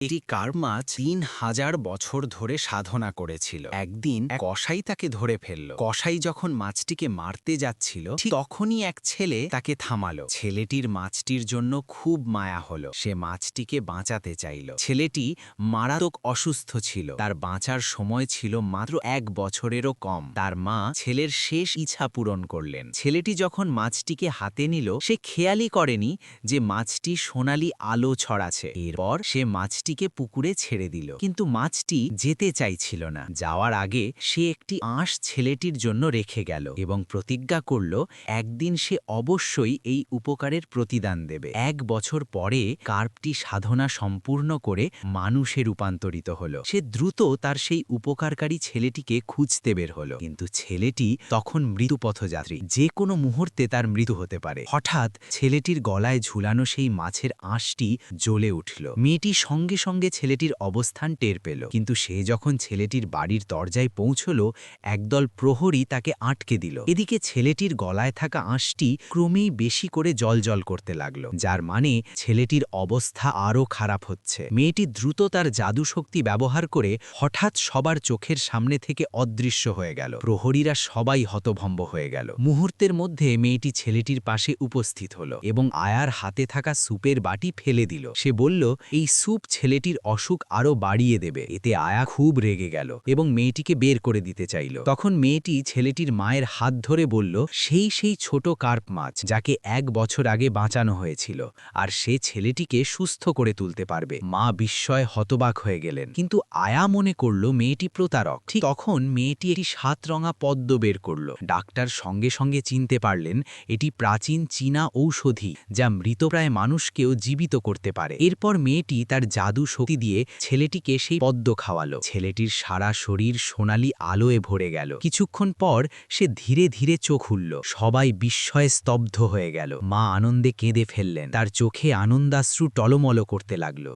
এটি কার্প মাছ ৩,০০০ বছর ধরে সাধনা করেছিল। একদিন এক কসাই তাকে ধরে ফেলল। কসাই যখন মাছটিকে মারতে যাচ্ছিল, ঠিক তখনই এক ছেলে তাকে থামালো। ছেলেটির মাছটির জন্য খুব মায়া হলো। সে মাছটিকে বাঁচাতে চাইল। ছেলেটি মারাত্মক অসুস্থ ছিল। তার বাঁচার সময় ছিল মাত্র ১ বছরেরও কম। তার মা ছেলের শেষ ইচ্ছা পূরণ করলেন। ছেলেটি যখন মাছটিকে হাতে নিল, সে খেয়ালই করেনি যে মাছটি সোনালি আলো ছড়াচ্ছে। এরপর সে মাছটিকে পুকুরে ছেড়ে দিল, কিন্তু মাছটি যেতে চাইছিল না। যাওয়ার আগে সে একটি আঁশ ছেলেটির জন্য রেখে গেল এবং প্রতিজ্ঞা করল একদিন সে অবশ্যই এই উপকারের প্রতিদান দেবে। ১ বছর পরে কার্পটি সাধনা সম্পূর্ণ করে মানুষে রূপান্তরিত হল। সে দ্রুত তার সেই উপকারকারী ছেলেটিকে খুঁজতে বের হলো, কিন্তু ছেলেটি তখন মৃত্যুপথযাত্রী। যে কোনো মুহূর্তে তার মৃত্যু হতে পারে। হঠাৎ ছেলেটির গলায় ঝুলানো সেই মাছের আঁশটি জ্বলে উঠল। মেয়েটি সঙ্গে সঙ্গে ছেলেটির অবস্থান টের পেল, কিন্তু সে যখন ছেলেটির বাড়ির দরজায় পৌঁছল, একদল প্রহরী তাকে আটকে দিল। এদিকে ছেলেটির গলায় থাকা আঁশটি ক্রমেই বেশি করে জ্বলজ্বল করতে লাগলো, যার মানে ছেলেটির অবস্থা আরও খারাপ হচ্ছে। মেয়েটি দ্রুত তার জাদু শক্তি ব্যবহার করে হঠাৎ সবার চোখের সামনে থেকে অদৃশ্য হয়ে গেল। প্রহরীরা সবাই হতভম্ব হয়ে গেল। মুহূর্তের মধ্যে মেয়েটি ছেলেটির পাশে উপস্থিত হল এবং আয়ার হাতে থাকা স্যুপের বাটি ফেলে দিল। সে বলল, এই স্যুপ ছেলেটির অসুখ আরও বাড়িয়ে দেবে। এতে আয়া খুব রেগে গেল এবং মেয়েটিকে বের করে দিতে চাইল। তখন মেয়েটি ছেলেটির মায়ের হাত ধরে বলল, সেই ছোট কার্প মাছ যাকে ১ বছর আগে বাঁচানো হয়েছিল, আর সে ছেলেটিকে সুস্থ করে তুলতে পারবে। মা বিস্ময়ে হতবাক হয়ে গেলেন, কিন্তু আয়া মনে করল মেয়েটি প্রতারক। ঠিক তখন মেয়েটি একটি ৭ রঙা পদ্ম বের করল। ডাক্তার সঙ্গে সঙ্গে চিনতে পারলেন এটি প্রাচীন চীনা ঔষধি, যা মৃতপ্রায় মানুষকেও জীবিত করতে পারে। এরপর মেয়েটি তার জাদু শক্তি দিয়ে ছেলেটিকে সেই পদ্ম খাওয়ালো। ছেলেটির সারা শরীর সোনালি আলোয় ভরে গেল। কিছুক্ষণ পর সে ধীরে ধীরে চোখ খুলল। সবাই বিস্ময়ে স্তব্ধ হয়ে গেল। মা আনন্দে কেঁদে ফেললেন। তার চোখে আনন্দাশ্রু টলমল করতে লাগল।